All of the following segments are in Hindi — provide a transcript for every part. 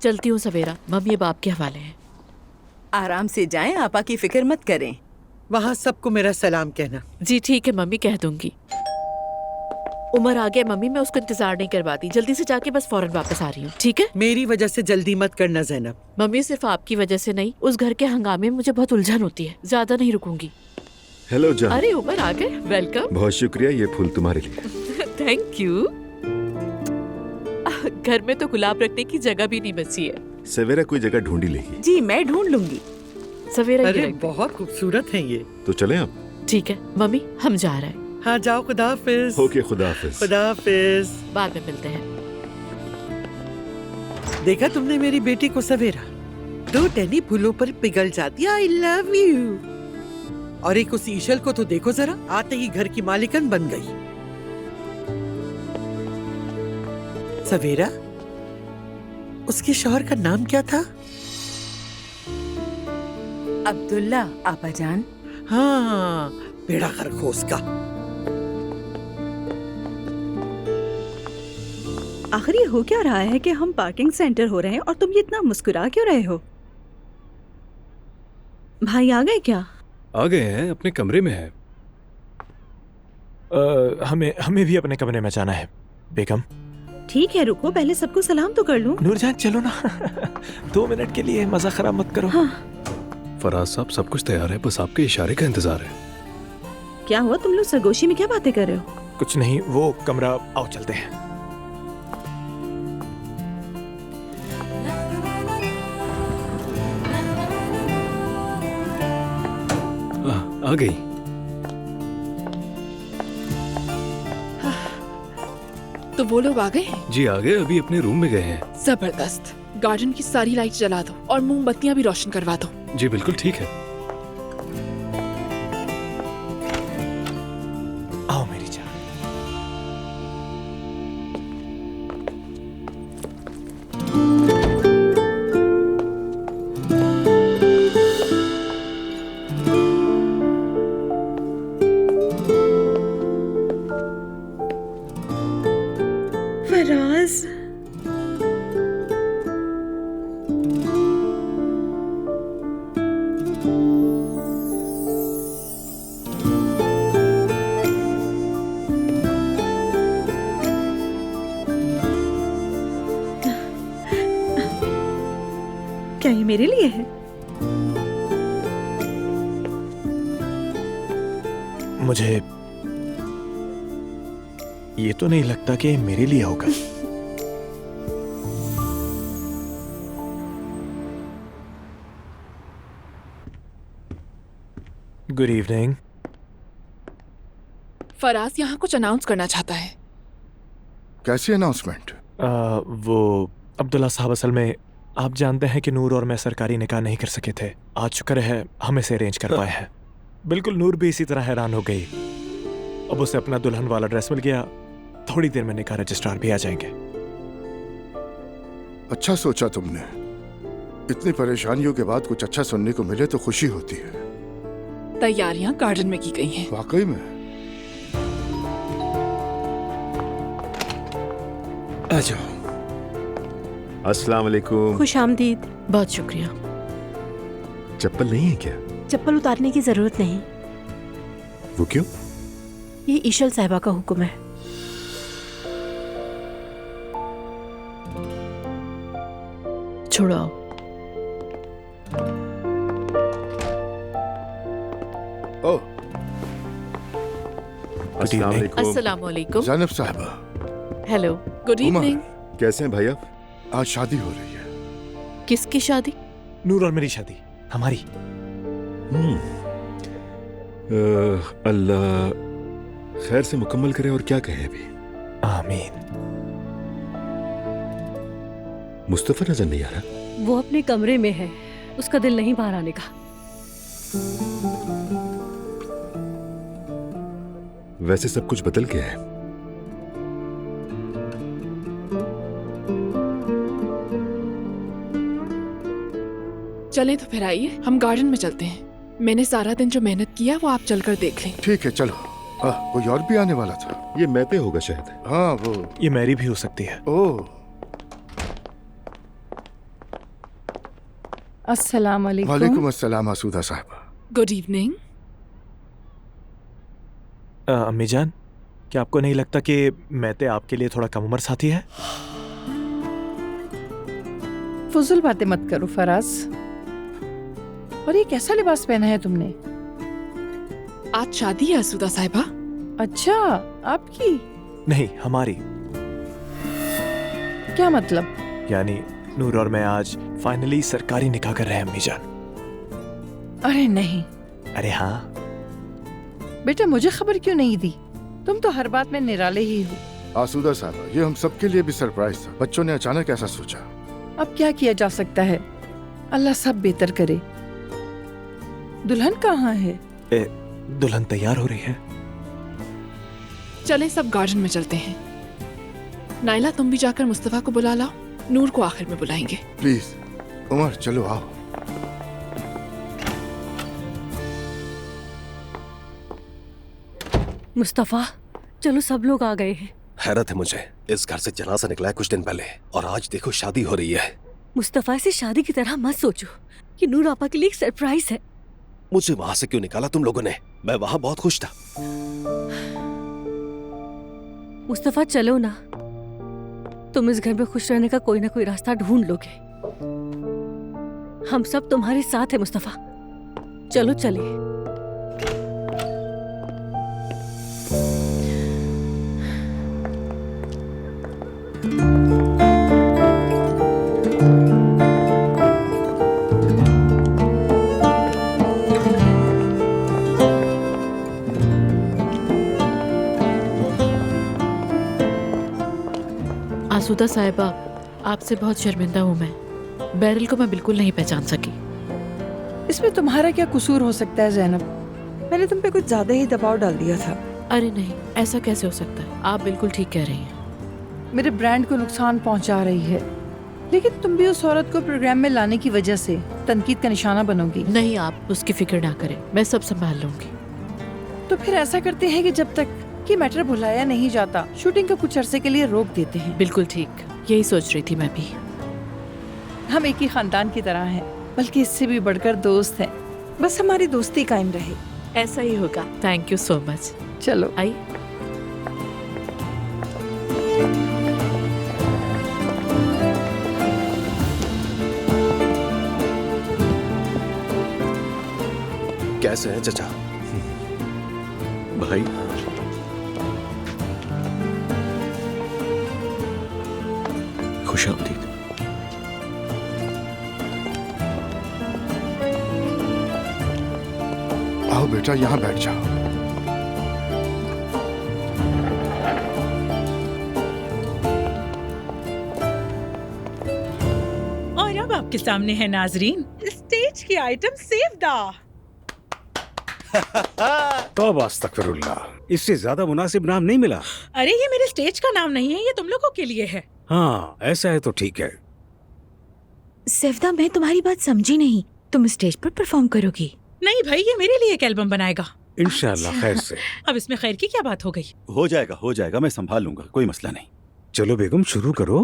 चलती हूँ सवेरा, मम्मी अब आपके हवाले हैं। आराम से जाएं, आपा की फिक्र मत करें। वहाँ सबको मेरा सलाम कहना। जी ठीक है मम्मी, कह दूंगी। उमर आ गया मम्मी, मैं उसको इंतजार नहीं करवाती, जल्दी से जाके बस फौरन वापस आ रही हूँ, ठीक है? मेरी वजह से जल्दी मत करना जैनब। मम्मी सिर्फ आपकी वजह से नहीं, उस घर के हंगामे में मुझे बहुत उलझन होती है, ज्यादा नहीं रुकूंगी। हेलो जान। अरे उमर आ गए, वेलकम। बहुत शुक्रिया, ये फूल तुम्हारे लिए। Thank you. घर में तो गुलाब रखने की जगह भी नहीं बची है। सवेरा कोई जगह ढूंढी लेगी। जी मैं ढूंढ लूंगी। सवेरा अरे बहुत खूबसूरत हैं ये। तो चलें अब? ठीक है मम्मी, हम जा रहे हैं। हाँ जाओ, खुदा हाफिज। ओके, खुदा हाफिज। खुदा हाफिज। बाद में मिलते हैं। देखा तुमने मेरी बेटी को सवेरा, 2 टहनी फूलों पर पिघल जाती। I love you. और एक उस ईशल को तो देखो जरा, आते ही घर की मालिकन बन गई। सवेरा, उसके शौहर का नाम क्या था? अब्दुल्ला आपा जान। हाँ, बेड़ा खरगोश का। आखिर ये हो क्या रहा है कि हम पार्किंग सेंटर हो रहे हैं और तुम ये इतना मुस्कुरा क्यों रहे हो? भाई आ गए क्या? आ गए हैं, अपने कमरे में है। हमें भी अपने कमरे में जाना है बेगम। ठीक है रुको, पहले सबको सलाम तो कर लूं। नूरजान चलो ना। 2 मिनट के लिए मजा खराब मत करो। हाँ। फराज साहब सब कुछ तैयार है, बस आपके इशारे का इंतजार है। क्या हुआ, तुम लोग सरगोशी में क्या बातें कर रहे हो? कुछ नहीं, वो कमरा आओ चलते हैं। आ गई। तो वो लोग आ गए? जी आ गए, अभी अपने रूम में गए हैं। जबरदस्त। गार्डन की सारी लाइट जला दो और मोमबत्तियां भी रोशन करवा दो। जी बिल्कुल ठीक है। आओ मेरी जान। फराज, क्या ये मेरे लिए है? मुझे ये तो नहीं लगता कि मेरे लिए होगा। Good evening. फराज यहाँ कुछ अनाउंस करना चाहता है। कैसी अनाउंसमेंट? वो अब्दुल्ला साहब, असल में आप जानते हैं कि नूर और मैं सरकारी निकाह नहीं कर सके थे। आज शुक्र है हम इसे अरेंज कर पाए हैं। बिल्कुल, नूर भी इसी तरह हैरान हो गई। अब उसे अपना दुल्हन वाला ड्रेस मिल गया, थोड़ी देर में निकाह रजिस्ट्रार भी आ जाएंगे। अच्छा सोचा तुमने। इतनी परेशानियों के बाद कुछ अच्छा सुनने को मिले तो खुशी होती है। तैयारियां गार्डन में की गई हैं। वाकई में? आ जाओ। अस्सलाम वालेकुम। खुश आमदीद। बहुत शुक्रिया। चप्पल नहीं है क्या? चप्पल उतारने की जरूरत नहीं, वो क्यों? ये ईशल साहिबा का हुक्म है। छोड़ो। ओह, अस्सलाम वालेकुम। अस्सलाम वालेकुम। ज़ैनब साहिबा। हेलो। Good Umar, evening. कैसे हैं भाई आप? आज शादी हो रही है। किसकी शादी? नूर और मेरी शादी, हमारी। अल्लाह खैर से मुकम्मल करे, और क्या कहें अभी। आमीन। मुस्तफा नजर नहीं आ रहा? वो अपने कमरे में है, उसका दिल नहीं बाहर आने का। वैसे सब कुछ बदल गया है। चलें तो फिर आइए, हम गार्डन में चलते हैं। मैंने सारा दिन जो मेहनत किया वो आप चलकर देख लें। ठीक है चलो। कोई और भी आने वाला था? ये मैं पे होगा शायद। हाँ वो। ये मैरी भी हो सकती है। ओह, अस्सलाम वालेकुम। वालेकुम अस्सलाम आसूदा साहबा। Good evening. अम्मी जान, क्या आपको नहीं लगता कि मैते आपके लिए थोड़ा कम उम्र साथी है? फुजुल बातें मत करो फराज। और ये कैसा लिबास पहना है तुमने? आज शादी है आसूदा साहिबा। अच्छा, आपकी? नहीं, हमारी। क्या मतलब? यानी नूर और मैं आज फाइनली सरकारी निकाह कर रहे हैं अम्मी जान। अरे नहीं अरे हाँ। बेटा, मुझे खबर क्यों नहीं दी? तुम तो हर बात में निराले ही हो। आसूदा साहबा, ये हम सबके लिए भी सरप्राइज था। बच्चों ने अचानक ऐसा सोचा। अब क्या किया जा सकता है? अल्लाह सब बेहतर करे। दुल्हन कहाँ है? दुल्हन तैयार हो रही है। चलें सब गार्डन में चलते हैं। नाइला, तुम भी जाकर मुस्तफा को बुला लाओ। नूर को आखिर में बुलाएंगे। प्लीज उमर, चलो आओ। मुस्तफा, चलो सब लोग आ गए हैं। हैरत है मुझे, इस घर से जनाजा निकला है कुछ दिन पहले और आज देखो शादी हो रही है। मुस्तफा, से शादी की तरह मत सोचो। ये नूर आपा के लिए एक सरप्राइज है। मुझे वहां से क्यों निकाला तुम लोगों ने? मैं वहां बहुत खुश था। मुस्तफा, चलो ना। तुम इस घर में खुश रहने का कोई ना कोई रास्ता ढूंढ लोगे। हम सब तुम्हारे साथ हैं मुस्तफा। चलो चले। आसूदा साहिबा, आपसे बहुत शर्मिंदा हूँ मैं। बैरल को मैं बिल्कुल नहीं पहचान सकी। इसमें तुम्हारा क्या कसूर हो सकता है ज़ैनब? मैंने तुम पे कुछ ज्यादा ही दबाव डाल दिया था। अरे नहीं, ऐसा कैसे हो सकता है? आप बिल्कुल ठीक कह रही हैं। मेरे ब्रांड को नुकसान पहुंचा रही है, लेकिन तुम भी उस औरत को प्रोग्राम में लाने की वजह से तनकीद का निशाना बनोगी। नहीं, आप उसकी फिक्र ना करें, मैं सब संभाल लूंगी। तो फिर ऐसा करते हैं कि जब तक कि मैटर भुलाया नहीं जाता, शूटिंग को कुछ अरसे के लिए रोक देते हैं। बिल्कुल ठीक, यही सोच रही थी मैं भी। हम एक ही खानदान की तरह हैं, बल्कि इससे भी बढ़कर दोस्त हैं। बस हमारी दोस्ती कायम रहे। ऐसा ही होगा। Thank you so much. चलो आई। कैसे हैं चचा? भाई, खुशामदीद। आओ बेटा, यहाँ बैठ जाओ। और अब आपके सामने है नाजरीन, स्टेज की आइटम सेवदा। तौबा अस्तगफिरुल्लाह, इससे ज्यादा मुनासिब नाम नहीं मिला। अरे ये मेरे स्टेज का नाम नहीं है, ये तुम लोगों के लिए है। हाँ, ऐसा है तो ठीक है। सेवदा, मैं तुम्हारी बात समझी नहीं। तुम स्टेज पर परफॉर्म करोगी? नहीं भाई, ये मेरे लिए एक एल्बम बनाएगा। इंशाल्लाह खैर से। अब इसमें खैर की क्या बात हो गई? हो जाएगा, मैं संभाल लूंगा, कोई मसला नहीं। चलो बेगम, शुरू करो।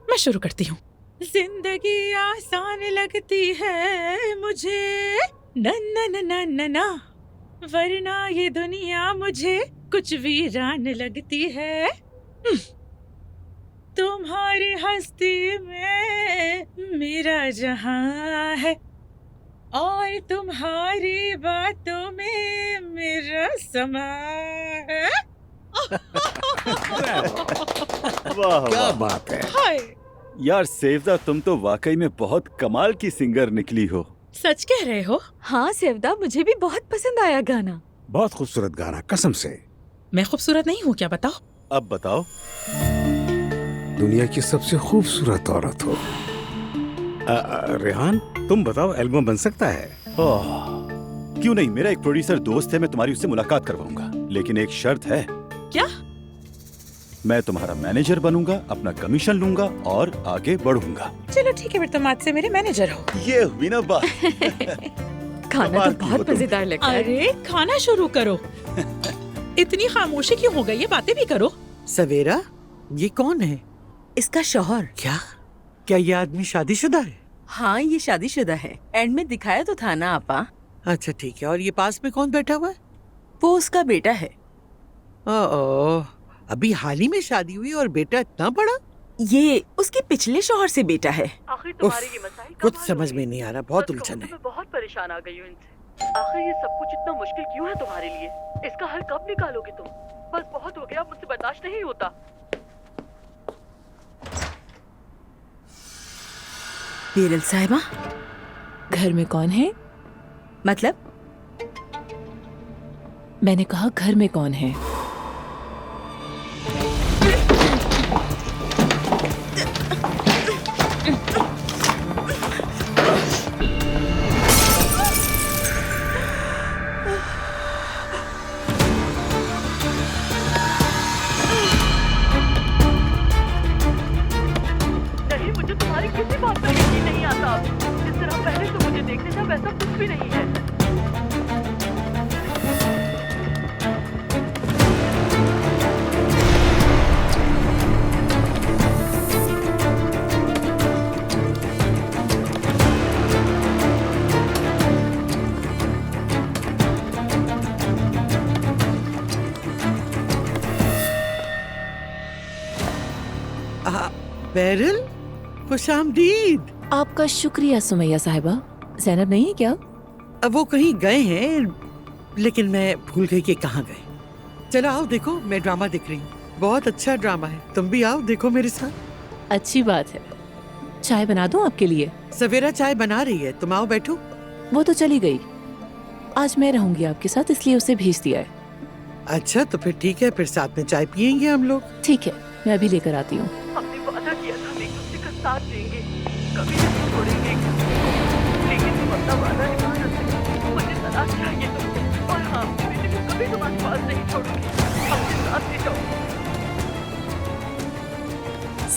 मैं शुरू करती हूँ। जिंदगी आसान लगती है मुझे, न न न न न न, वरना ये दुनिया मुझे कुछ वीरान लगती है। तुम्हारी हस्ती में मेरा जहां है और तुम्हारी बातों में मेरा समा है। वाह क्या बात है। हाय, यार सेवदा, तुम तो वाकई में बहुत कमाल की सिंगर निकली हो। सच कह रहे हो? हाँ सेवदा, मुझे भी बहुत पसंद आया गाना। बहुत खूबसूरत गाना, कसम से। मैं खूबसूरत नहीं हूँ क्या? बताओ। अब बताओ। दुनिया की सबसे खूबसूरत औरत हो। रेहान, तुम बताओ, एल्बम बन सकता है? क्यों नहीं, मेरा एक प्रोड्यूसर दोस्त है, मैं तुम्हारी उससे मुलाकात करवाऊंगा, लेकिन एक शर्त है। क्या? मैं तुम्हारा मैनेजर बनूंगा, अपना कमीशन लूंगा और आगे बढ़ूंगा। चलो ठीक है, फिर तुम आज से मेरे मैनेजर हो। ये हुई ना बात। खाना तो बहुत मजेदार लगता है। अरे खाना शुरू करो। इतनी खामोशी क्यों हो गई है? बातें भी करो। सवेरा, ये कौन है? इसका शौहर। क्या? क्या ये आदमी शादीशुदा है? हाँ, ये शादीशुदा है। एंड में दिखाया तो था ना आपा। अच्छा ठीक है। और ये पास में कौन बैठा हुआ है? वो उसका बेटा है। ओह, अभी हाल ही में शादी हुई और बेटा इतना बड़ा? ये उसके पिछले शौहर से बेटा है। आखिर तुम्हारी ये मसाइल कुछ समझ में नहीं आ रहा, बहुत उलझन है। मैं बहुत परेशान आ गई हूँ इनसे। आखिर ये सब कुछ इतना मुश्किल क्यों है तुम्हारे लिए? इसका हल कब निकालोगे तुम? बस बहुत हो गया, अब मुझसे बर्दाश्त नहीं होता। बेरल साहिबा, घर में कौन है? मतलब? मैंने कहा घर में कौन है? नहीं, मुझे तुम्हारी किसी बात पर यकीन नहीं आता। जिस तरह पहले तुम मुझे देखते थे वैसा कुछ भी नहीं है। बैरल, खुशामदीद। आपका शुक्रिया सुमैया साहिबा। ज़ैनब नहीं है क्या? अब वो कहीं गए हैं, लेकिन मैं भूल गई कि कहाँ गए। चलो आओ देखो, मैं ड्रामा देख रही हूँ। बहुत अच्छा ड्रामा है, तुम भी आओ देखो मेरे साथ। अच्छी बात है। चाय बना दूं आपके लिए? सवेरा चाय बना रही है, तुम आओ बैठो। वो तो चली गई। आज मैं रहूंगी आपके साथ, इसलिए उसे भेज दिया है। अच्छा तो फिर ठीक है, फिर साथ में चाय पियेंगे हम लोग। ठीक है, मैं अभी लेकर आती हूँ। हमने वादा किया था हम एक दूसरे का साथ देंगे, कभी नहीं छोड़ेंगे एक दूसरे को। लेकिन तुम अपना वादा निभा न सके। मुझे तलाक चाहिए तुमसे, और हाँ, बेटे को कभी तुम्हारे पास नहीं छोड़ूंगी। अपने साथ ले जाओ।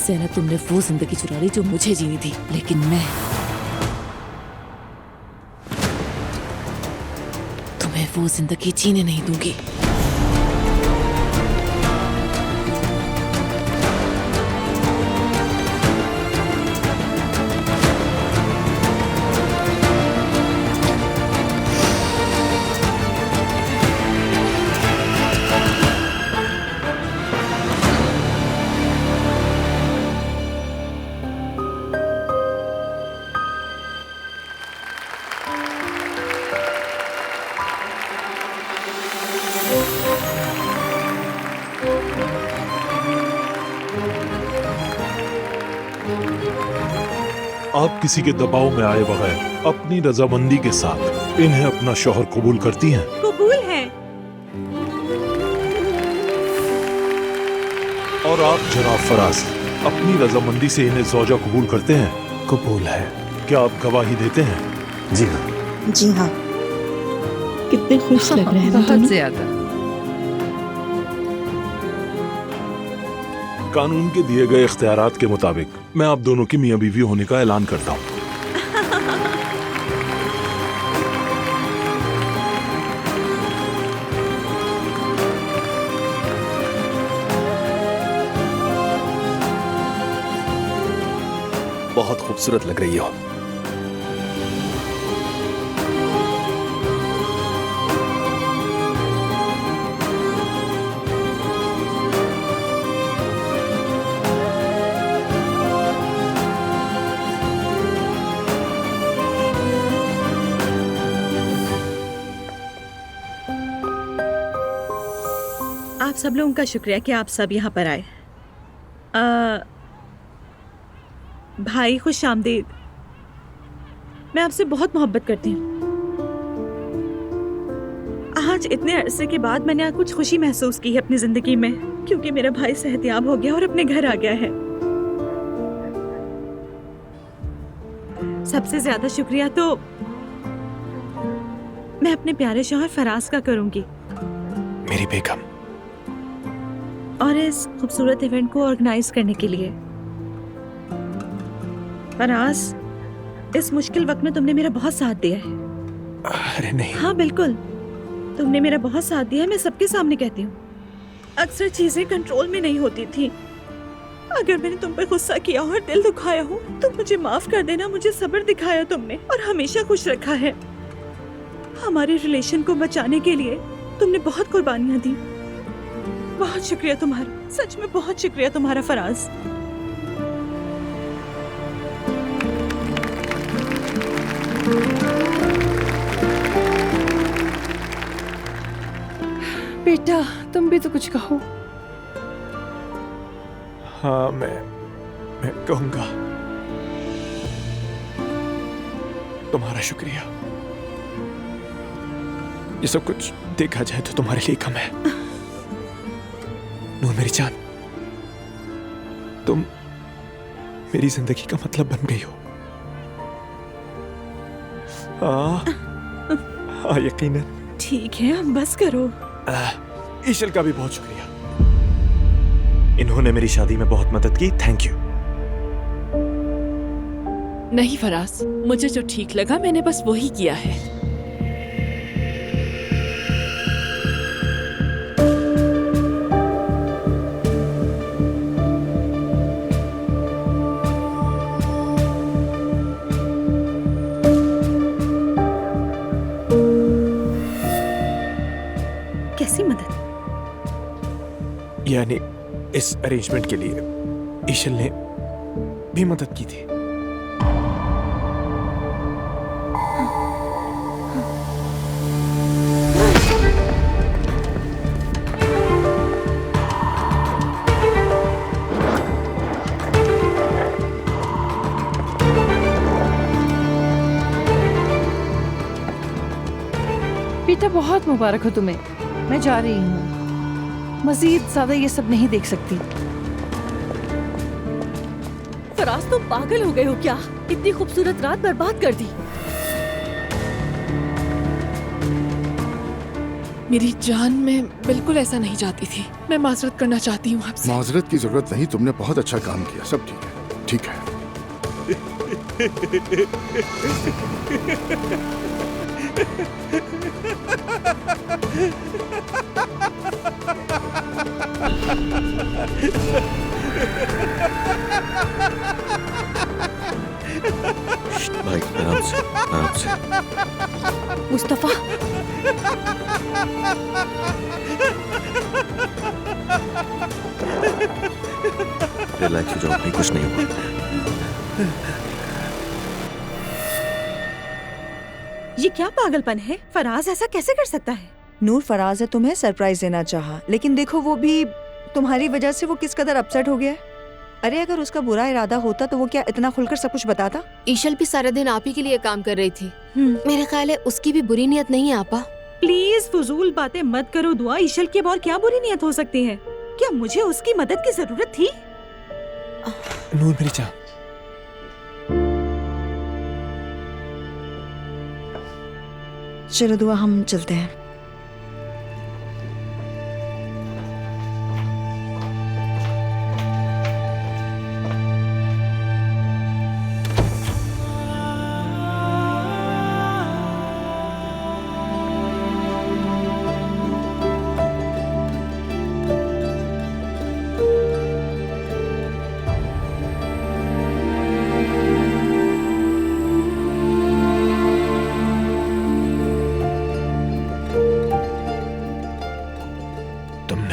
ज़ैनब, तुमने वो जिंदगी चुरा ली जो मुझे जीनी थी, लेकिन मैं तुम्हें वो जिंदगी जीने नहीं दूंगी। आप किसी के दबाव में आए बगैर अपनी रजामंदी के साथ इन्हें अपना शौहर कबूल करती हैं? कबूल है। और आप जनाब फराज अपनी रजामंदी से इन्हें ज़ौजा कबूल करते हैं? कबूल है। क्या आप गवाही देते हैं? जी हाँ। जी हाँ। कितने खुश लग रहे हैं बहुत ज्यादा। कानून के दिए गए इख्तियारात के मुताबिक मैं आप दोनों की मियां बीवी होने का ऐलान करता हूँ। बहुत खूबसूरत लग रही हो। आप सब लोगों का शुक्रिया कि आप सब यहाँ पर आए। भाई खुश आमदीद। मैं आपसे बहुत मोहब्बत करती हूँ। आज इतने अरसे के बाद मैंने कुछ खुशी महसूस की है अपनी जिंदगी में, क्योंकि मेरा भाई सेहतयाब हो गया और अपने घर आ गया है। सबसे ज्यादा शुक्रिया तो मैं अपने प्यारे शौहर फराज का करूंगी, मेरी बेगम, और इस खूबसूरत इवेंट को ऑर्गेनाइज करने के लिए। फराज, इस मुश्किल वक्त में तुमने मेरा बहुत साथ दिया है। अरे नहीं। हाँ बिल्कुल, तुमने मेरा बहुत साथ दिया है। मैं सबके सामने कहती हूँ, अक्सर चीजें कंट्रोल में नहीं होती थी। अगर मैंने तुम पे गुस्सा किया और दिल दुखाया हो तो मुझे माफ कर देना। मुझे सब्र दिखाया तुमने और हमेशा खुश रखा है। हमारे रिलेशन को बचाने के लिए तुमने बहुत कुर्बानियां दी। बहुत शुक्रिया तुम्हारा, सच में बहुत शुक्रिया तुम्हारा फराज। बेटा तुम भी तो कुछ कहो। हाँ, मैं कहूंगा। तुम्हारा शुक्रिया। ये सब कुछ देखा जाए तो तुम्हारे लिए कम है। नूर मेरी जान, तुम मेरी जिंदगी का मतलब बन गई हो। हाँ, यकीनन। ठीक है, अब बस करो। ईशल का भी बहुत शुक्रिया। इन्होंने मेरी शादी में बहुत मदद की। Thank you. नहीं फराज, मुझे जो ठीक लगा मैंने बस वही किया है। कैसी मदद? यानी इस अरेंजमेंट के लिए ईशल ने भी मदद की थी। बेटा बहुत मुबारक हो तुम्हें। मैं जा रही हूँ, मजीद ज्यादा ये सब नहीं देख सकती। फराज तुम पागल हो गए हो क्या? इतनी खूबसूरत रात बर्बाद कर दी। मेरी जान, मैं बिल्कुल ऐसा नहीं चाहती थी। मैं माजरत करना चाहती हूँ आपसे। माजरत की जरूरत नहीं, तुमने बहुत अच्छा काम किया। सब ठीक है, ठीक है। भाई आराम से, आराम से। मुस्तफा, रिलैक्स हो जाओ, कुछ नहीं हुआ। ये क्या पागलपन है? फराज ऐसा कैसे कर सकता है? नूर, फराज है तुम्हें सरप्राइज देना चाहा, लेकिन देखो वो भी तुम्हारी वजह से वो किस कदर अपसेट हो गया है। अरे अगर उसका बुरा इरादा होता तो वो क्या इतना खुलकर सब कुछ बताता? ईशल भी सारा दिन आप ही के लिए काम कर रही थी। मेरे ख्याल है उसकी भी बुरी नियत नहीं है आपा। प्लीज फजूल बातें मत करो दुआ। ईशल की अब और क्या बुरी नियत हो सकती है? क्या मुझे उसकी मदद की जरूरत थी? नूर मेरी जान, चलो दुआ, हम चलते हैं।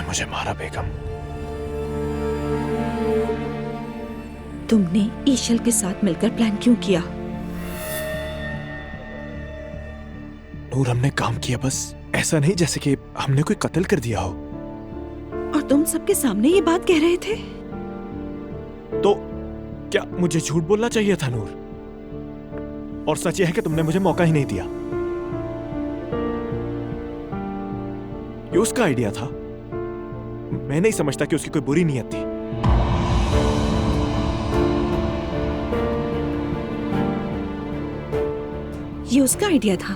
मुझे मारा बेगम। तुमने ईशल के साथ मिलकर प्लान क्यों किया? नूर, हमने काम किया बस। ऐसा नहीं जैसे कि हमने कोई कत्ल कर दिया हो। और तुम सबके सामने ये बात कह रहे थे? तो क्या मुझे झूठ बोलना चाहिए था नूर? और सच यह है कि तुमने मुझे मौका ही नहीं दिया। ये उसका आइडिया था। मैं नहीं समझता कि उसकी कोई बुरी नीयत थी। ये उसका आइडिया था?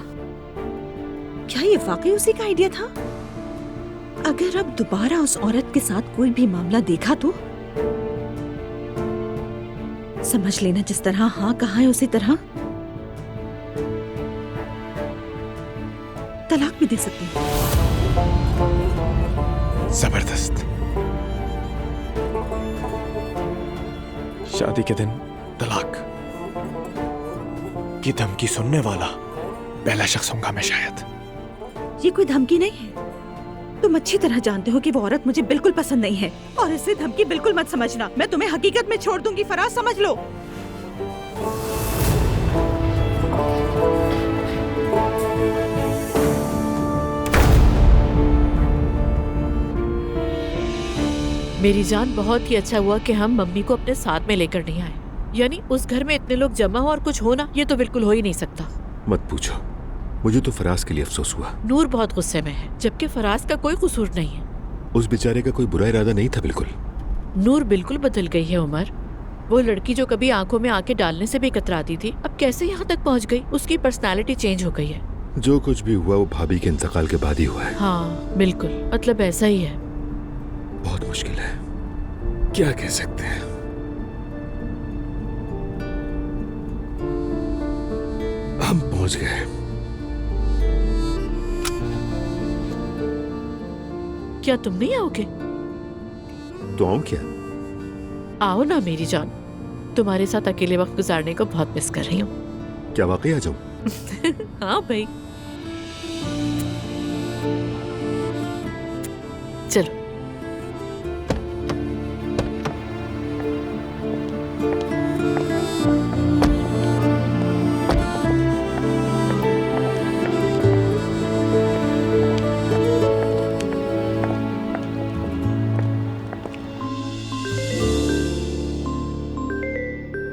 क्या ये वाकई उसी का आइडिया था? अगर अब दोबारा उस औरत के साथ कोई भी मामला देखा तो समझ लेना, जिस तरह हाँ कहा है उसी तरह तलाक भी दे सकती हूँ। जबरदस्त। शादी के दिन तलाक की धमकी सुनने वाला पहला शख्स होगा मैं शायद। ये कोई धमकी नहीं है। तुम अच्छी तरह जानते हो कि वो औरत मुझे बिल्कुल पसंद नहीं है और इसे धमकी बिल्कुल मत समझना। मैं तुम्हें हकीकत में छोड़ दूंगी फराज, समझ लो। मेरी जान, बहुत ही अच्छा हुआ कि हम मम्मी को अपने साथ में लेकर नहीं आए। यानी उस घर में इतने लोग जमा हो और कुछ हो ना, ये तो बिल्कुल हो ही नहीं सकता। मत पूछो, मुझे तो फराज के लिए अफसोस हुआ। नूर बहुत गुस्से में है, जबकि फराज का कोई कसूर नहीं है। उस बेचारे का कोई बुरा इरादा नहीं था बिल्कुल। नूर बिल्कुल बदल गई है उमर। वो लड़की जो कभी आंखों में आके डालने से भी कतराती थी, अब कैसे यहाँ तक पहुँच गई। उसकी पर्सनालिटी चेंज हो गई है। जो कुछ भी हुआ वो भाभी के इंतकाल के बाद ही हुआ है। हाँ बिल्कुल, मतलब ऐसा ही है। बहुत मुश्किल है, क्या कह सकते हैं। हम पहुंच गए। क्या तुम नहीं आओगे? तो आऊं क्या? आओ ना मेरी जान, तुम्हारे साथ अकेले वक्त गुजारने को बहुत मिस कर रही हूँ। क्या वाकई आ जाऊं? हाँ भाई, चलो।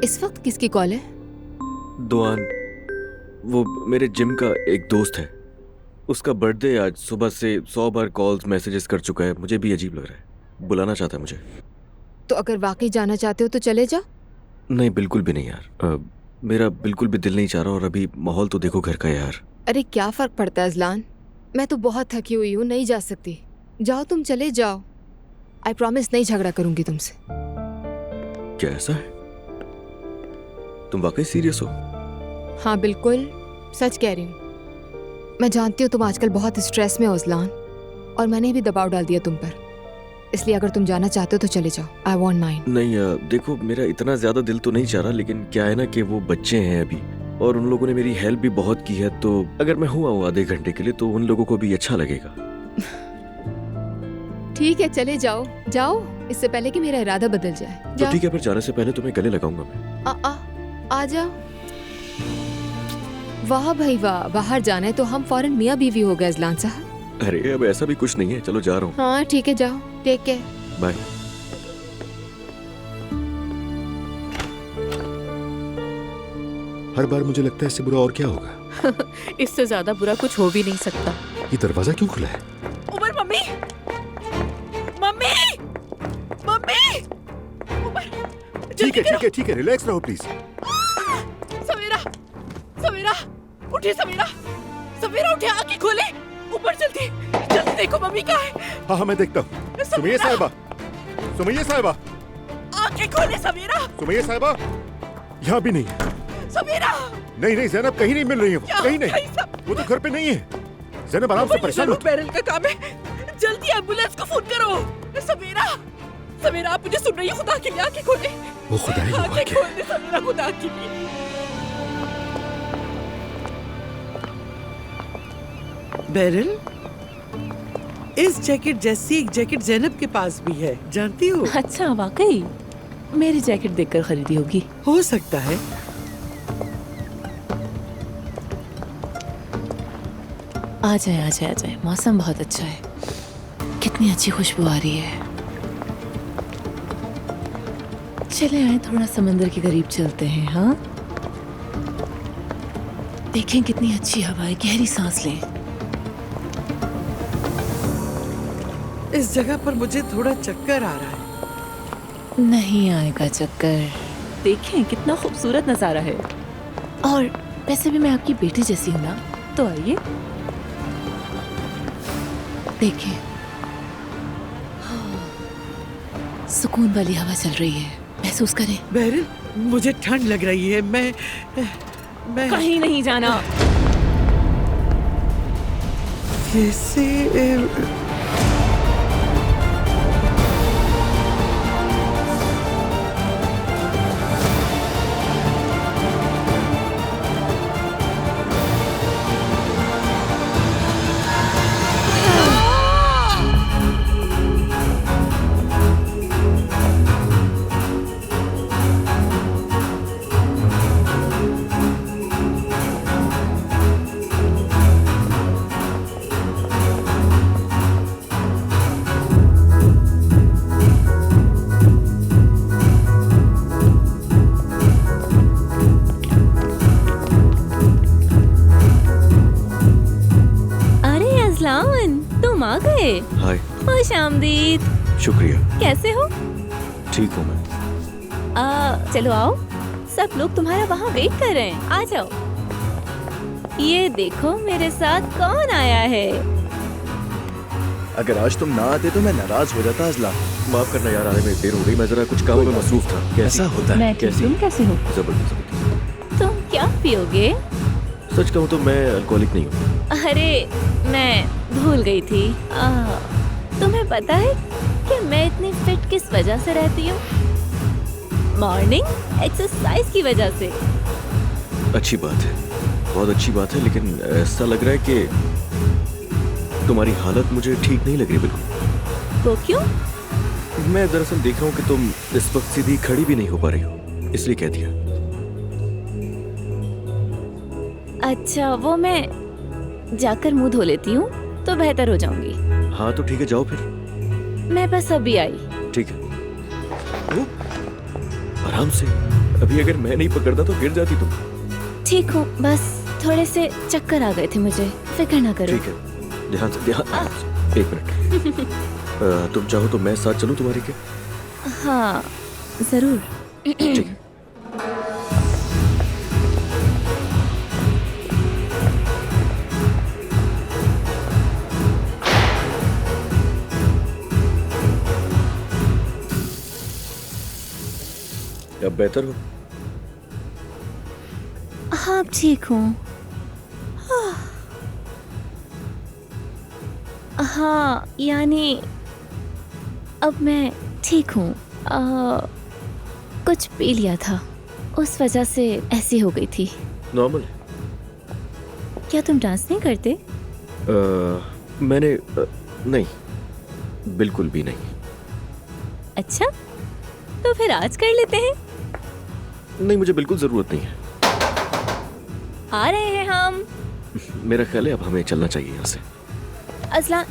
इस वक्त किसकी कॉल है? दुआन, वो मेरे जिम का एक दोस्त है। उसका बर्थडे आज। सुबह से 100 बार कॉल्स मैसेजेस कर चुका है। मुझे भी अजीब लग रहा है। बुलाना चाहता है मुझे। तो अगर वाकई जाना चाहते हो तो चले जाओ। नहीं, बिल्कुल भी नहीं यार। मेरा बिल्कुल भी दिल नहीं चाह रहा, और अभी माहौल तो देखो घर का यार। अरे क्या फर्क पड़ता है अजलान, मैं तो बहुत थकी हुई हूँ, नहीं जा सकती। जाओ, तुम चले जाओ। आई प्रॉमिस नहीं झगड़ा करूंगी तुमसे। क्या ऐसा है? तुम वाकई सीरियस हो? हाँ बिल्कुल, सच कह रही हूँ। मैं जानती हूँ तुम आजकल बहुत स्ट्रेस में हो अजलान, और मैंने भी दबाव डाल दिया तुम पर। इसलिए अगर तुम जाना चाहते हो तो चले जाओ। I want mind. नहीं देखो, मेरा इतना ज्यादा दिल तो नहीं चाह रहा, लेकिन क्या है ना कि वो बच्चे हैं अभी, और उन लोगों ने मेरी हेल्प भी बहुत की है। तो अगर मैं हुआ आधे घंटे के लिए तो उन लोगों को भी अच्छा लगेगा। ठीक है, चले जाओ। जाओ, इससे पहले कि मेरा इरादा बदल जाए। तो ठीक है, पर जाने से पहले तुम्हें गले लगाऊंगा मैं। आ जाओ। वाह भाई वाह, बाहर जाना है तो हम फौरन मियाँ बीवी हो गए अजलान साहब। अरे अब ऐसा भी कुछ नहीं है, चलो जा रहा हूँ। हाँ ठीक है, जाओ, टेक केयर, बाय। हर बार मुझे लगता है इससे बुरा और क्या होगा। इससे ज्यादा बुरा कुछ हो भी नहीं सकता। ये दरवाजा क्यों खुला है? Umar, mummy, mummy, mummy, Umar. ठीक है, रिलैक्स रहो प्लीज। सवेरा, सवेरा, उठिए सवेरा, सवेरा उठिए, आंखें खोले, ऊपर जल्दी, जल्दी देखो मम्मी कहाँ है। हाँ मैं देखता हूँ। सुमैया साहिबा, सुमैया साहिबा, आंखें खोले सवेरा। सुमैया साहिबा, यहाँ भी नहीं है। सवेरा, नहीं जैनब कहीं नहीं मिल रही है। कहीं नहीं, वो तो घर पे नहीं है। जैनब आराम से परेशान मत। बैरल का काम है, जल्दी एम्बुलेंस को फोन करो। सवेरा, सवेरा, आप मुझे सुन रही है? खुदा के लिए आंखें खोले। वो खुदा ही आंखें खोले सवेरा, खुदा के लिए। बैरल, इस जैकेट जैसी एक जैकेट जैनब के पास भी है, जानती हो? अच्छा, वाकई मेरी जैकेट देखकर खरीदी होगी। हो सकता है। आ जाए, मौसम बहुत अच्छा है। कितनी अच्छी खुशबू आ रही है। चले आए, थोड़ा समंदर के करीब चलते हैं। हाँ, देखें कितनी अच्छी हवा है, गहरी सांस लें। इस जगह पर मुझे थोड़ा चक्कर आ रहा है। नहीं आएगा चक्कर, देखें कितना खूबसूरत नजारा है। और वैसे भी मैं आपकी बेटी जैसी हूँ ना, तो आइए देखें। सुकून वाली हवा चल रही है, महसूस करें। बैरल, मुझे ठंड लग रही है। मैं कहीं नहीं जाना। कैसे? हाय। खुश आमदीद। शुक्रिया। कैसे हो? ठीक हूँ मैं। चलो आओ, सब लोग तुम्हारा वहाँ वेट कर रहे हैं, आ जाओ। ये देखो मेरे साथ कौन आया है। अगर आज तुम ना आते तो मैं नाराज हो जाता अजला। माफ करना यार, आने में देर हो गई, मैं जरा कुछ कामों में मसरूफ था। कैसा होता है? तुम कैसे हो? जबरदस्त। तुम क्या पियोगे? सच कहूँ तो मैं अल्कोहलिक नहीं हूँ। अरे मैं भूल गई थी। तुम्हें पता है कि मैं इतनी फिट किस वजह से रहती हूँ? मॉर्निंग एक्सरसाइज की वजह से। अच्छी बात है, बहुत अच्छी बात है, लेकिन ऐसा लग रहा है कि तुम्हारी हालत मुझे ठीक नहीं लग रही बिल्कुल। वो क्यों? मैं दरअसल देख रहा हूँ कि तुम इस वक्त सीधी खड़ी भी नहीं हो पा रही हो, इसलिए कह दिया। अच्छा, वो मैं जाकर मुंह धो लेती हूँ तो बेहतर हो जाऊंगी। हाँ तो ठीक है, जाओ फिर। मैं बस अभी आई। ठीक है। आराम से, अभी अगर मैं नहीं पकड़ता तो गिर जाती तुम। ठीक हूँ, बस थोड़े से चक्कर आ गए थे मुझे, फिक्र ना करो। ठीक है, ध्यान से, ध्यान से। एक मिनट। तुम चाहो तो मैं साथ चलूं तुम्हारे के? हाँ जरूर। ठीक है। अब बेहतर हो? हाँ ठीक हूँ। हाँ यानी अब मैं ठीक हूँ। कुछ पी लिया था, उस वजह से ऐसी हो गई थी। नॉर्मल। क्या तुम डांस नहीं करते? मैंने नहीं, बिल्कुल भी नहीं। अच्छा, तो फिर आज कर लेते हैं। नहीं, मुझे बिल्कुल जरूरत नहीं है। आ रहे हैं हम। मेरा ख्याल है अब हमें चलना चाहिए यहाँ से। अज़लान,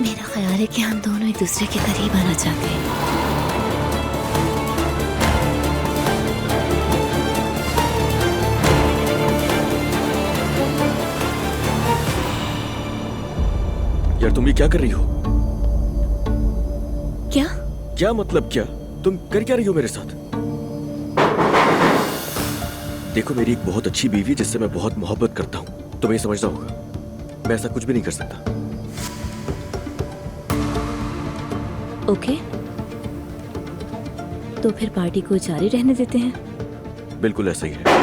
मेरा ख्याल है कि हम दोनों एक दूसरे के करीब आना चाहते हैं। यार तुम ये क्या कर रही हो? क्या? क्या मतलब क्या? तुम कर क्या रही हो मेरे साथ? देखो, मेरी एक बहुत अच्छी बीवी है जिससे मैं बहुत मोहब्बत करता हूँ, तुम्हें समझना होगा। मैं ऐसा कुछ भी नहीं कर सकता। ओके, तो फिर पार्टी को जारी रहने देते हैं। बिल्कुल ऐसा ही है।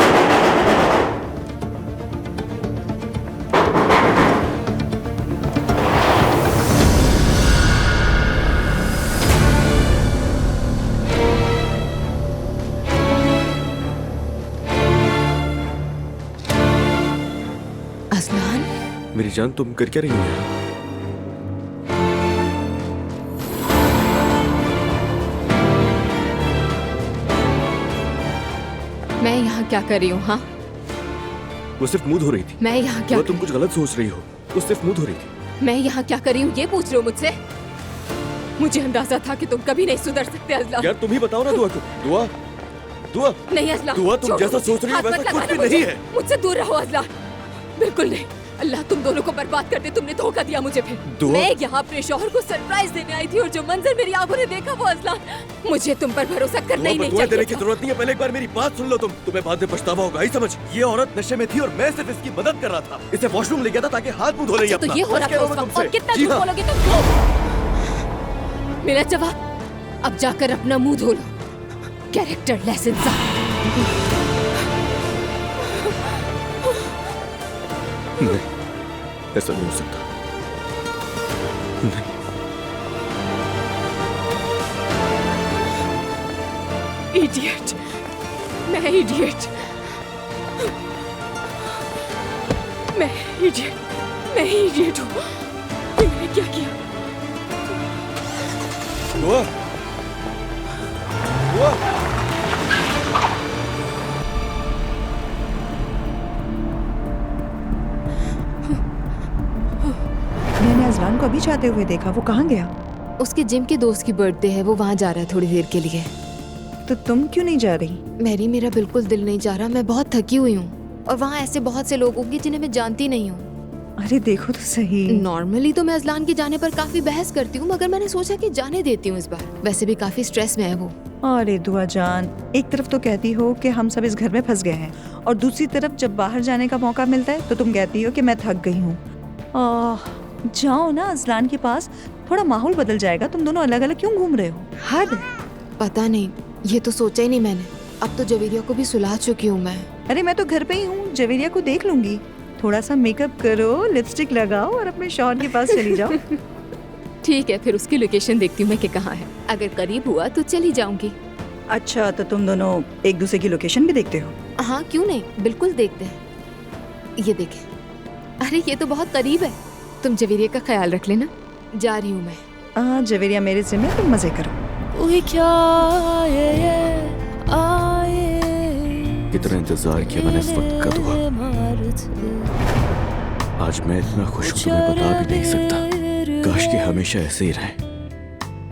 मेरी जान, तुम कर क्या रही हो? मैं यहाँ क्या कर रही हूँ? हाँ, वो सिर्फ मुंह धो रही थी। मैं यहाँ क्या? तुम कुछ गलत सोच रही हो, वो सिर्फ मुंह धो रही थी। मैं यहाँ क्या कर रही हूँ ये पूछ रहे हो मुझसे? मुझे अंदाजा था कि तुम कभी नहीं सुधर सकते अज़लान। यार तुम ही बताओ ना। दुआ को, दुआ, दुआ नहीं अज़लान, दुआ, तुम जैसा सोच रही हो वैसा कुछ भी नहीं है। मुझसे दूर रहो अज़लान, बिल्कुल नहीं। अल्लाह तुम दोनों को बर्बाद कर दे। तुमने धोखा दिया मुझे। फिर मैं यहाँ अपने शौहर को सरप्राइज देने आई थी और जो मंजर मेरी आंखों ने देखा वो अज़लान, मुझे तुम पर भरोसा करना ही नहीं चाहिए। देने की जरूरत नहीं है, पहले एक बार मेरी बात सुन लो। तुम्हें बाद में पछतावा होगा। ही समझ, ये औरत नशे में थी और मैं सिर्फ इसकी मदद कर रहा था। इसे वॉशरूम ले गया था ताकि हाथ मुंह धो ले। तो ये हो रहा था और कितना झूठ बोलोगे तुम? मेरा जवाब, अब जाकर अपना मुंह धो लो। कैरेक्टर लेस इंसान। नहीं, ऐसा नहीं हो सकता। नहीं। इडियट, मैं इडियट, मैं इडियट हूँ। मैंने क्या किया? दुआ, दुआ। मैंने अज़लान को अभी भी जाते हुए देखा, वो कहाँ गया? उसके जिम के दोस्त की बर्थडे है, वो वहाँ जा रहा है थोड़ी देर के लिए। तो तुम क्यों नहीं जा रही? मैरी, मेरा बिल्कुल दिल नहीं जा रहा, मैं बहुत थकी हुई हूँ और वहाँ ऐसे बहुत से लोग होंगे जिन्हें मैं जानती नहीं हूँ। अरे देखो तो सही। नॉर्मली तो मैं अजलान के जाने पर काफी बहस करती हूँ, मगर मैंने सोचा कि जाने देती हूँ इस बार। वैसे भी काफी स्ट्रेस में है वो। अरे दुआ जान, एक तरफ तो कहती हो कि हम सब इस घर में फंस गए हैं और दूसरी तरफ जब बाहर जाने का मौका मिलता है तो तुम कहती हो कि मैं थक गई हूँ। जाओ ना अजलान के पास, थोड़ा माहौल बदल जाएगा। तुम दोनों अलग अलग क्यों घूम रहे हो? हद। पता नहीं, ये तो सोचा ही नहीं मैंने। अब तो जवेरिया को भी सुला चुकी हूँ मैं। अरे मैं तो घर पे ही हूँ, जवेरिया को देख लूंगी। थोड़ा सा मेकअप करो, लिपस्टिक लगाओ और अपने शौहर के पास चली जाओ। ठीक है, फिर उसकी लोकेशन देखती हूँ मैं कि कहाँ है। अगर करीब हुआ तो चली जाऊंगी। अच्छा, तो तुम दोनों एक दूसरे की लोकेशन भी देखते हो? हाँ, क्यों नहीं, बिल्कुल देखते हैं। ये देखें, अरे ये तो बहुत करीब है। तुम जवेरिया का ख्याल रख लेना। जा रही हूँ मैं। जवेरिया मेरे जिम्मे, तुम मजे करो। कितना इंतजार किया मैंने इस वक्त का दुआ। आज मैं इतना खुश हूं तुम्हें बता भी नहीं सकता। काश कि हमेशा ऐसे ही रहे,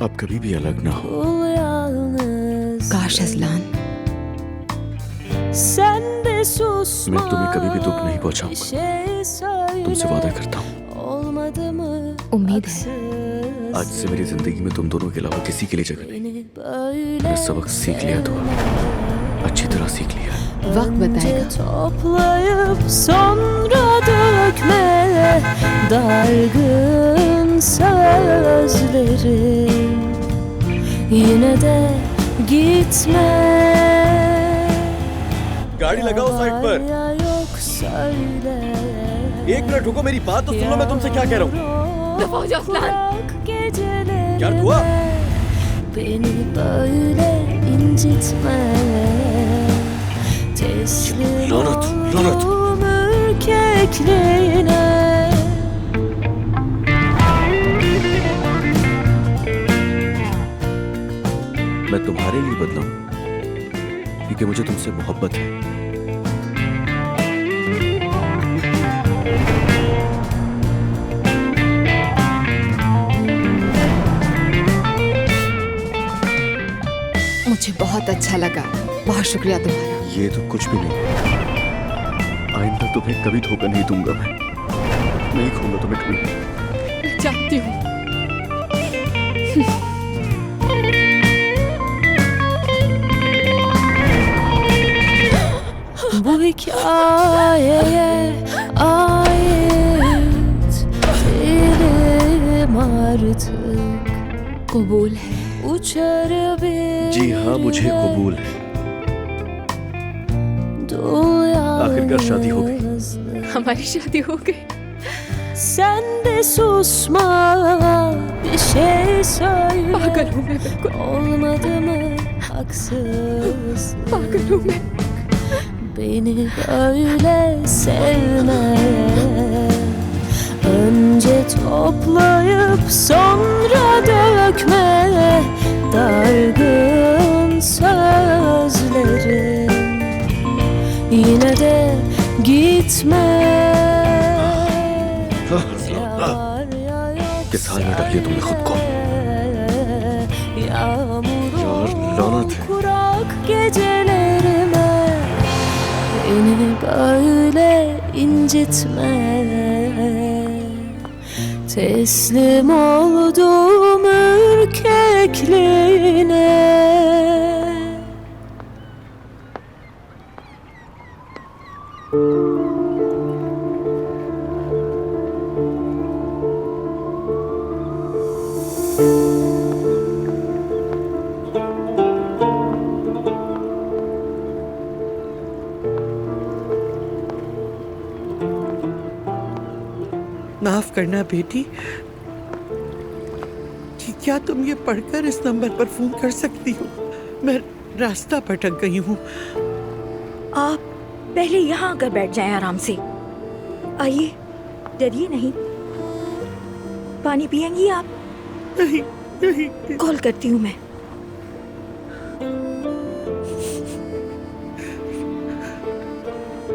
अब कभी भी अलग ना हो। काश अजलान। मैं तुम्हें कभी भी दुख नहीं पहुंचाऊंगा, तुमसे वादा करता हूँ। उम्मीद है। आज से मेरी जिंदगी में तुम दोनों के अलावा किसी के लिए जगह नहीं। मैंने सबक सीख लिया, तो अच्छी तरह सीख लिया। वक्त बताएगा। Toplayıp sonra dökme dargın sözleri, yine de gitme. गाड़ी लगाओ साइड पर। Yok söyle. एक मिनट रुको, मेरी बात तो सुन लो, मैं तुमसे क्या कह रहा हूँ। दफा हो जाओ अजलान। क्या हुआ? Beni böyle incitme. Teslim oldum ürkekliğine. मैं तुम्हारे लिए बदला हूं क्योंकि मुझे तुमसे मोहब्बत है। मुझे बहुत अच्छा लगा, बहुत शुक्रिया तुम्हारा। ये तो कुछ भी नहीं, आइंदा तुम्हें कभी धोखा नहीं दूंगा। मैं नहीं खोऊंगा तुम्हें कभी। मैं जानती हूँ। Bu hikayeye ait değilim artık. कबूल है। Uçar bir जी हाँ, मुझे कबूल है। आखिरकार शादी हो गई। हमारी शादी हो गई। Sen de susma, bir şey söyle. पागल हूँ मैं बिल्कुल। Olmadı mı haksız? पागल हूँ मैं। Beni böyle sevme. Önce toplayıp sonra dökme dargın sözleri, yine de gitme. किस हाल में डालिए तुमने खुद को? यार लानत है। Kurak gecelerime beni böyle incitme. Teslim oldum ürkekliğine. माफ करना बेटी, क्या तुम ये पढ़कर इस नंबर पर फोन कर सकती हो? मैं रास्ता भटक गई हूँ। आप पहले यहाँ आकर बैठ जाएं आराम से। आइए, डरिए नहीं। पानी पिएंगी आप? नहीं नहीं। कॉल करती हूँ मैं।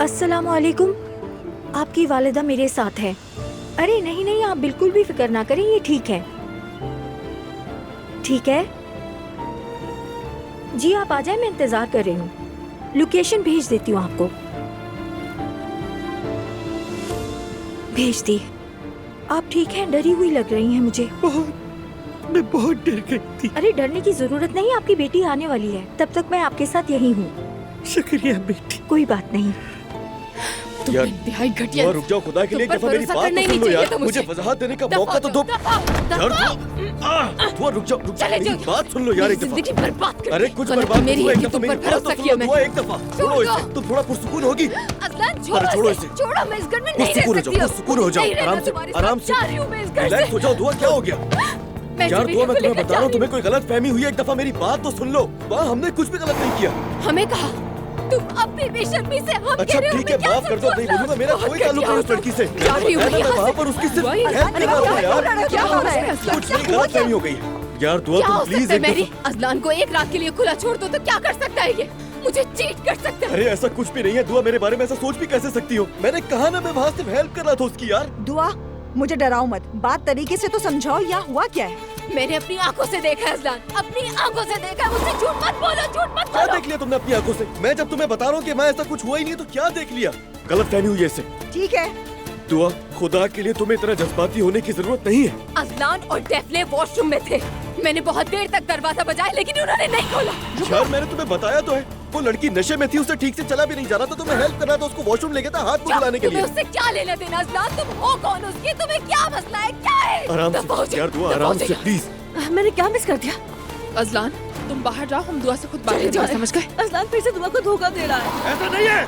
अस्सलामुअलैकुम। आपकी वालिदा मेरे साथ है। अरे नहीं नहीं, आप बिल्कुल भी फिक्र ना करें, ये ठीक है। ठीक है जी, आप आ जाए, मैं इंतजार कर रही हूँ। लोकेशन भेज देती हूँ आपको। भेज दी। आप ठीक हैं? डरी हुई लग रही हैं मुझे। मैं बहुत डर गई थी। अरे डरने की जरूरत नहीं, आपकी बेटी आने वाली है, तब तक मैं आपके साथ यही हूँ। शुक्रिया बेटी। कोई बात नहीं। यार इंतहाई घटिया। रुक जाओ, खुदा के लिए एक दफा मेरी बात तो सुन लो यार। मुझे वजाहत देने का मौका तो दो यार। दुआ रुक जाओ, मेरी बात सुन लो यार एक दफा। बर्बाद कर। अरे कुछ बर्बाद नहीं हुआ, एक दफा मेरी बात तो सुन लो। दुआ एक दफा छोड़ो इसे, तुम थोड़ा पुरसुकून होगी। अज़लान छोड़ो इसे। छोड़ो, मैं इस घर में नहीं रह सकती हूँ। पुरसुकून हो जाओ, आराम से रिलैक्स हो जाओ। दुआ क्या हो गया यार? दुआ मैं तुम्हें बता रहा हूँ, तुम्हें कोई गलत फहमी हुई है, एक दफा मेरी बात तो सुन लो। वाह, हमने कुछ भी गलत नहीं किया। हमें कहा तुम अपनी बेशर्मी से हम अच्छा ठीक है, माफ कर दो, नहीं बोलूंगा। मेरा कोई ताल्लुक नहीं उस लड़की से। मैं वहाँ पर उसकी सिर्फ हेल्प कर रहा था यार। क्या हो रहा है? कुछ नहीं, गलत फहमी हो गई है यार। दुआ तुम प्लीज एक दफा। अज़लान को एक रात के लिए खुला छोड़ दो तो क्या कर सकता है ये? मुझे चीट कर सकता है। अरे ऐसा कुछ भी नहीं है दुआ, मेरे बारे में ऐसा सोच भी कैसे सकती हो? मैंने कहा ना, मैं वहाँ सिर्फ हेल्प कर रहा था उसकी यार। दुआ मुझे डराओ मत, बात तरीके से तो समझाओ, यहाँ हुआ क्या है? मैंने अपनी आंखों से देखा है अज़लान, अपनी आंखों से देखा है। मुझसे झूठ मत बोलो, झूठ मत क्या बोलो। देख लिया तुमने अपनी आंखों से? मैं जब तुम्हें बता रहा हूँ कि मैं ऐसा कुछ हुआ ही नहीं तो क्या देख लिया? गलत फहमी हुई है इससे। ठीक है दुआ, खुदा के लिए तुम्हें इतना जज्बाती होने की जरूरत नहीं है। अज़लान और डेफले वॉशरूम में थे। मैंने बहुत देर तक दरवाजा बजाया लेकिन उन्होंने नहीं खोला। यार मैंने तुम्हें बताया तो है, वो लड़की नशे में थी, उसे ठीक से चला भी नहीं जा रहा था, तो मैं हेल्प कर रहा था उसको वॉशरूम लेके था, हाथ बुलाने के लिए। तुम्हें उससे क्या लेना देना अज़लान? तुम हो कौन उसकी? तुम्हें क्या मसला है? क्या है? आराम से यार दुआ, आराम से प्लीज। मैंने क्या मिस कर दिया? अज़लान तुम बाहर जाओ, हम दुआ से खुद बात करेंगे, समझ गए? अज़लान फिर से दुआ को धोखा दे रहा है। ऐसा नहीं है।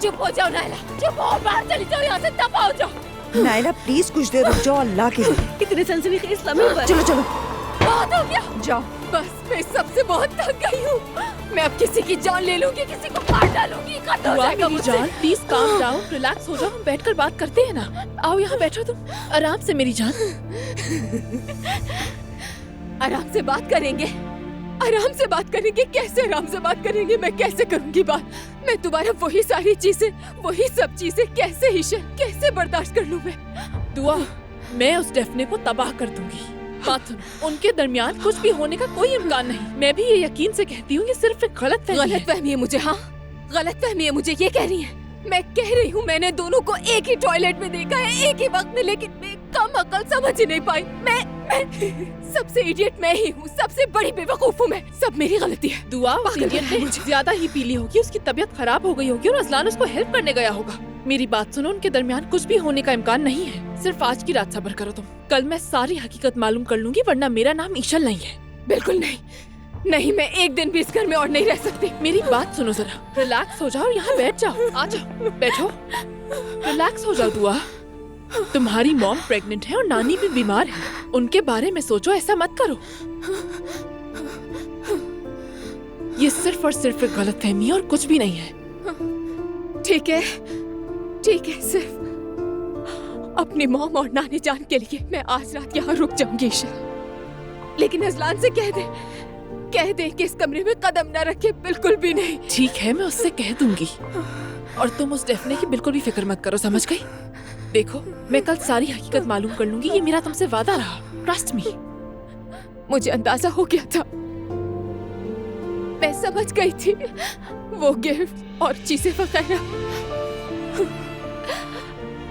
चुप हो जाओ नायला, चुप हो, बाहर चली जाओ यहाँ से, दफा हो जाओ। नायला प्लीज कुछ देर रुक जाओ, अल्लाह के लिए। इतने सेंसिटिव केस लम्हे पर। चलो चलो बहुत हो गया, जाओ। बस मैं सबसे बहुत थक गई हूँ। मैं अब किसी की जान ले लूंगी, किसी को मार डालूंगी, खत्म हो दुआ जाएगा मेरी मुझसे। जान, प्लीज काम डाउन, रिलैक्स हो जाओ, हम बैठकर बात करते हैं ना। आओ यहाँ बैठो तुम, आराम से मेरी जान। आराम से बात करेंगे, आराम से बात करेंगे। कैसे आराम से बात करेंगे? मैं कैसे करूंगी बात? मैं तुम्हारा वही सारी चीजें, वही सब चीजें कैसे ईशा, कैसे बर्दाश्त कर लूं मैं? दुआ, मैं उस डेफने को तबाह कर दूंगी। बात सुनो, उनके दरमियान कुछ भी होने का कोई इम्कान नहीं। मैं भी ये यकीन से कहती हूँ, ये सिर्फ एक गलत फहमी है मुझे। हाँ, गलत फहमी है मुझे, ये कह रही है। मैं कह रही हूँ मैंने दोनों को एक ही टॉयलेट में देखा है, एक ही वक्त में, लेकिन मैं कम अकल समझ ही नहीं पाई। मैं सबसे इडियट मैं ही हूँ, सबसे बड़ी बेवकूफ हूँ मैं। सब मेरी गलती है। दुआ, उस इडियट ने ज्यादा ही पी ली होगी, उसकी तबीयत खराब हो गई होगी और अज़लान उसको हेल्प करने गया होगा। मेरी बात सुनो, उनके दरमियान कुछ भी होने का इम्कान नहीं है। सिर्फ आज की रात सब्र करो तुम, कल मैं सारी हकीकत मालूम कर लूंगी, वरना मेरा नाम ईशल नहीं है। बिल्कुल नहीं, नहीं, मैं एक दिन भी इस घर में और नहीं रह सकती। मेरी बात सुनो जरा, रिलैक्स हो जाओ और यहाँ बैठ जाओ। आ जाओ, बैठो, रिलैक्स हो जाओ। दुआ, तुम्हारी मॉम प्रेग्नेंट है और नानी भी बीमार है, उनके बारे में सोचो, ऐसा मत करो। ये सिर्फ और सिर्फ एक गलतफहमी है और कुछ भी नहीं है। ठीक है, ठीक है, सिर्फ अपनी मॉम और नानी जान के लिए मैं आज रात यहाँ रुक जाऊंगी ईशा। लेकिन अज़लान से कह दे कि इस कमरे में कदम न रखे, बिल्कुल भी नहीं। ठीक है, मैं उससे कह दूंगी। और तुम उस डेफने की बिल्कुल भी फिक्र मत करो, समझ गई? देखो, मैं कल सारी हकीकत मालूम कर लूंगी, ये मेरा तुमसे वादा रहा। Trust me. मुझे अंदाजा हो गया था, मैं समझ गई थी, वो गिफ्ट और चीजें वगैरह,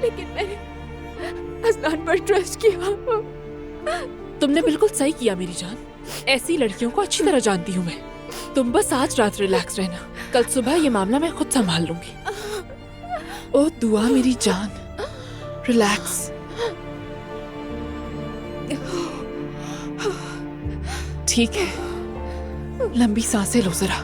लेकिन मैंने अज़लान पर ट्रस्ट किया। तुमने बिल्कुल सही किया मेरी जान, ऐसी लड़कियों को अच्छी तरह जानती हूँ मैं। तुम बस आज रात रिलैक्स रहना, कल सुबह ये मामला मैं खुद संभाल लूंगी। ओ दुआ मेरी जान, रिलैक्स। ठीक है, लंबी सांसें लो जरा।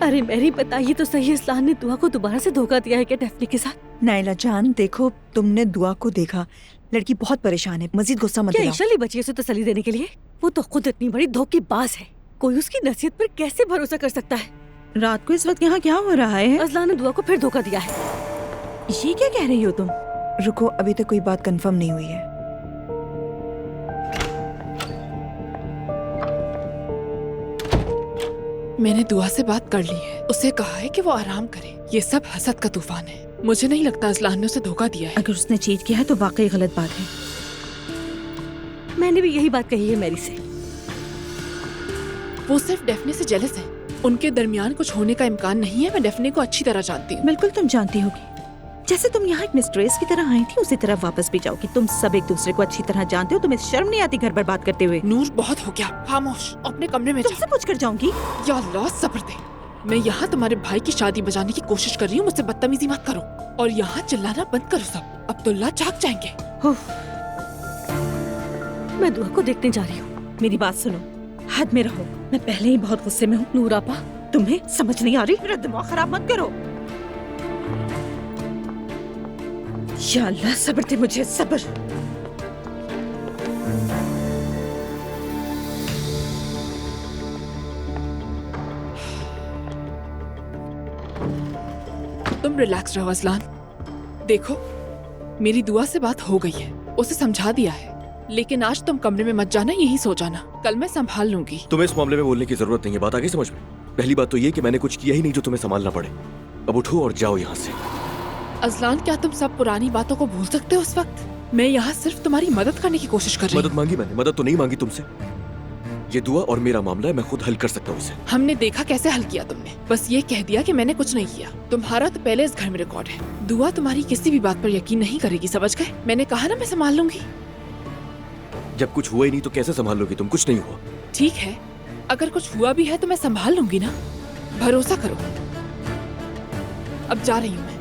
अरे मेरी बताइए तो सही, अज़लान ने दुआ को दोबारा से धोखा दिया है क्या डेफने के साथ? नायला जान देखो, तुमने दुआ को देखा, लड़की बहुत परेशान है, मजीद गुस्सा मत दिलाओ। ईशा बची उसे तसल्ली देने के लिए? वो तो खुद इतनी बड़ी धोखेबाज है, कोई उसकी नसीहत पर कैसे भरोसा कर सकता है? रात को इस वक्त यहाँ क्या हो रहा है? अज़लान ने दुआ को फिर धोखा दिया है। ये क्या कह रही हो तुम? रुको, अभी तक कोई बात कंफर्म नहीं हुई है। मैंने दुआ से बात कर ली है, उसे कहा है कि वो आराम करे। ये सब हसद का तूफान है। मुझे नहीं लगता अजलान ने उसे धोखा दिया है। अगर उसने चीट किया है तो वाकई गलत बात है। मैंने भी यही बात कही है मैरी से। वो सिर्फ डेफने से जेलस है। उनके दरमियान कुछ होने का इम्कान नहीं है। मैं डेफने को अच्छी तरह जानती हूँ। बिल्कुल तुम जानती होगी। जैसे तुम यहाँ एक मिस्ट्रेस की तरह आई थी, उसी तरह वापस भी जाओगी। तुम सब एक दूसरे को अच्छी तरह जानते हो। तुम्हें शर्म नहीं आती घर बर्बाद करते हुए? नूर, बहुत हो गया, खामोश, अपने कमरे में तुमसे पूछ कर जाऊंगी। या अल्लाह, सब्र दे। मैं यहाँ तुम्हारे भाई की शादी बजाने की कोशिश कर रही हूँ। मुझसे बदतमीजी मत करो और यहाँ चिल्लाना बंद करो सब। अब्दुल्ला जाग जाएंगे। मैं दुआ को देखने जा रही हूँ। मेरी बात सुनो, हद में रहो। मैं पहले ही बहुत गुस्से में हूँ। नूर आपा, तुम्हें समझ नहीं आ रही? मेरा दिमाग खराब मत करो। या अल्लाह, सब्र दे मुझे, सब्र। तुम रिलैक्स रहो अजलान। देखो, मेरी दुआ से बात हो गई है, उसे समझा दिया है। लेकिन आज तुम कमरे में मत जाना, यहीं सो जाना। कल मैं संभाल लूंगी। तुम्हें इस मामले में बोलने की जरूरत नहीं है। बात आ गई समझ में? पहली बात तो ये कि मैंने कुछ किया ही नहीं जो तुम्हें संभालना पड़े। अब उठो और जाओ यहाँ से। अजलान, क्या तुम सब पुरानी बातों को भूल सकते हो इस वक्त? मैं यहाँ सिर्फ तुम्हारी मदद करने की कोशिश कर रही हूँ। मदद मांगी मैंने? मदद तो नहीं मांगी तुमसे। ये दुआ और मेरा मामला है, मैं खुद हल कर सकता हूँ इसे। हमने देखा कैसे हल किया तुमने। बस ये कह दिया कि मैंने कुछ नहीं किया। तुम्हारा तो पहले इस घर में रिकॉर्ड है। दुआ तुम्हारी किसी भी बात पर यकीन नहीं करेगी, समझ गए? मैंने कहा ना, मैं संभाल लूंगी। जब कुछ हुआ ही नहीं तो कैसे संभाल लोगी तुम? कुछ नहीं हुआ। ठीक है, अगर कुछ हुआ भी है तो मैं संभाल लूंगी ना, भरोसा करो। अब जा रही हूँ मैं।